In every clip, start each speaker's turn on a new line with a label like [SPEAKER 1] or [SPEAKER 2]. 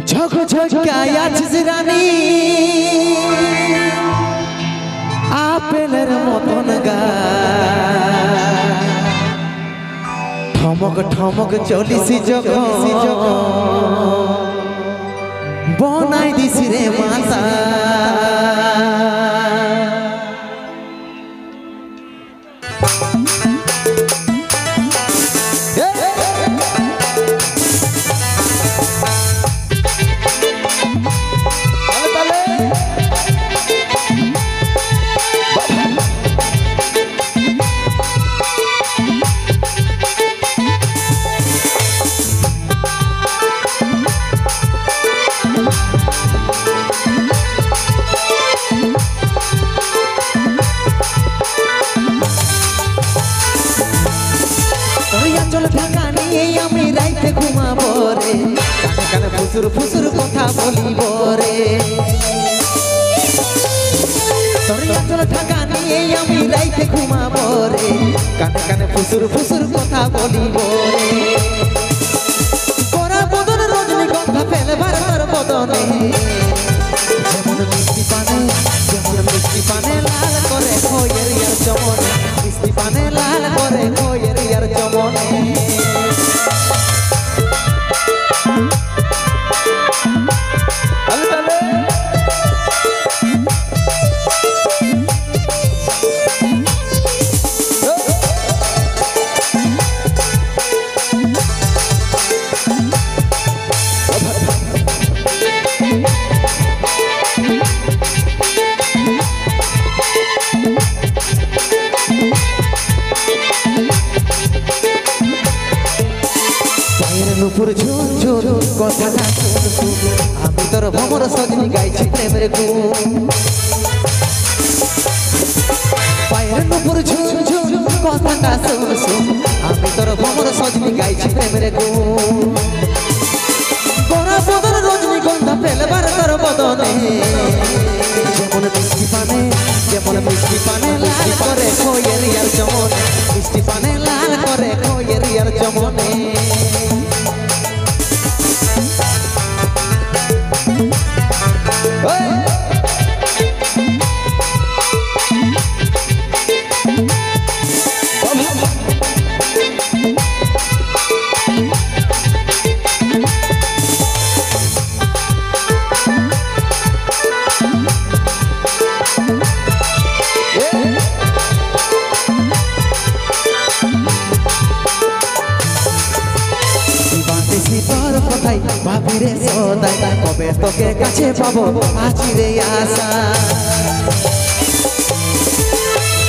[SPEAKER 1] ঝক ঝকায় আছিস রানী আপেলের মতন গা ঠমক ঠমক চলিস যখন বনাই দিস রে মাতা ফুসুর ফুসুর কথা বলিব রে তোর আঁচল ঢাকা নিয়ে আমি রাইতে ঘুমাবো রে কানে কানে ফুসুর ফুসুর কথা বলিব রে তোরা বদন রজনীগন্ধা ফেলবার তোর বদনে যেমন মিষ্টি পানে লাল করে খয়ের ইয়ার চমনে মিষ্টি পানে লাল করে খয়ের ইয়ার চমনে নুপুর ঝুন ঝুন কথাটা শুন শুন আমি তোর ভ্রমর সজনী গাইছি প্রেমের গুণ পায়ের নুপুর ঝুন ঝুন কথাটা শুন শুন আমি তোর ভ্রমর সজনী গাইছি প্রেমের গুণ গোরা বদন রজনীগন্ধা ফেলবার তোর বদনে যেমন মিষ্টি পানে লাল করে খয়ের ইয়ার চমনে মিষ্টি পানে লাল করে খয়ের ইয়ার চমনে ভাবিরে সদাই কবে তোকে কাছে পাবো আছি রে আশা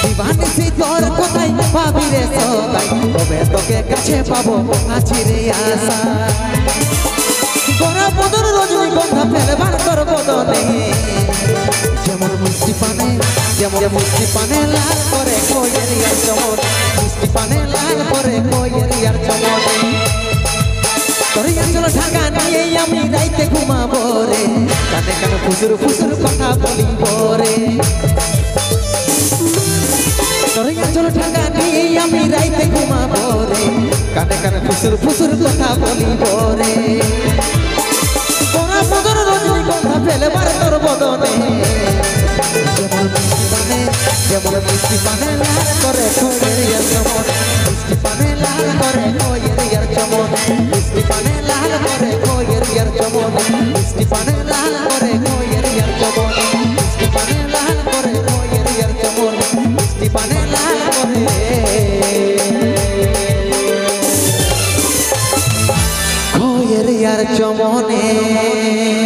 [SPEAKER 1] দিবানিসি তোর কোথায় ভাবিরে সদাই কবে তোকে কাছে পাবো আছি রে আশা গোরা বদন রজনীগন্ধা ফেলবার তোর বদনে যেমন মিষ্টি পানে লাল করে খয়ের ইয়ার চমনে মিষ্টি পানে লাল করে খয়ের ইয়ার চমনে তোর আঁচল ঢাকা নিয়ে আমি রাইতে ঘুমাবো রে কানে কানে ফুসুর ফুসুর কথা বলিব রে তোর আঁচল ঢাকা নিয়ে আমি রাইতে ঘুমাবো রে কানে কানে ফুসুর ফুসুর কথা বলিব রে তোরা বদন রজনীগন্ধা ফেলবার তোর বদনে যেমন মিষ্টি পানে লাল করে খয়ের ইয়ার চমনে মিষ্টি পানে লাল করে খয়ের ইয়ার চমনে মিষ্টি পানে লাল করে খয়ের ইয়ার চমনে মিষ্টি পানে লাল করে খয়ের ইয়ার চমনে মিষ্টি পানে লাল করে খয়ের ইয়ার চমনে মিষ্টি পানে লাল করে খয়ের ইয়ার চমনে